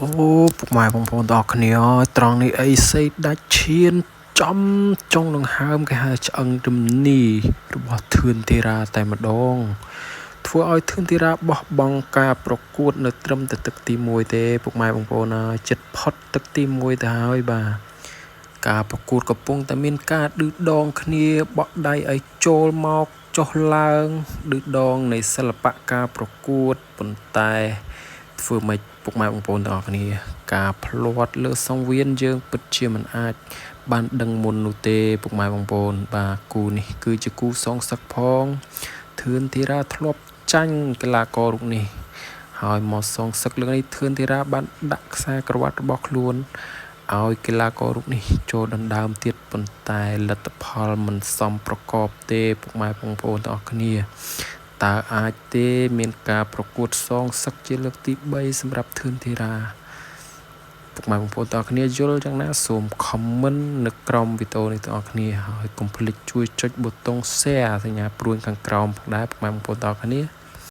អូពុកម៉ែបងប្អូនទាំងអស់គ្នាត្រង់នេះអីសេដាច់ឈានចំចុងដង្ហើមគេហៅឆ្អឹងរំនីរបស់ធឿនធីរ៉ាតែម្ដងធ្វើឲ្យធឿនធីរ៉ាបោះបង់ការប្រកួតនៅត្រឹមតែទឹកទី1ទេពុកម៉ែបងប្អូនចិត្តផុតទឹកទី1ទៅហើយបាទការប្រកួតកំពុងតែមានការឌឺដងគ្នាបក់ដៃឲ្យចូលមកចុះឡើងឌឺដងនៃសិល្បៈការប្រកួតប៉ុន្តែធ្វើម៉េចពុកម៉ែបងប្អូនទាំងអស់គ្នាការផ្លាត់លើសង្វៀនយើងពិតជាមិនអាចបានដឹងមុននោះទេពុកម៉ែបងប្អូនបាទគូនេះគឺជាគូសងសឹកផងធឿនធីរ៉ាធ្លាប់ចាញ់កីឡាកររូបនេះហើយមកសងសឹកលើកនេះធឿនធីរ៉ាបានដាក់ខ្សែក្រវ៉ាត់របស់ខ្លួនឲ្យកីឡាកររូបនេះចូលដណ្ដើមទៀតប៉ុន្តែលទ្ធផលមិនសមប្រកបទេពុកម៉ែបងប្អូនទាំងអស់គ្នាតើអាចទេមានការប្រកួតសងសឹកជាលើកទី3សម្រាប់ធឿនធីរ៉ាពុកម៉ែបងប្អូនទាំងអស់គ្នាយល់យ៉ាងណាសូម comment នៅក្រោមវីដេអូនេះទាំងអស់គ្នាហើយកុំភ្លេចជួយចុចប៊ូតុង share សញ្ញាព្រួយខាងក្រោមផងដែរពុកម៉ែបងប្អូនទាំងអស់គ្នា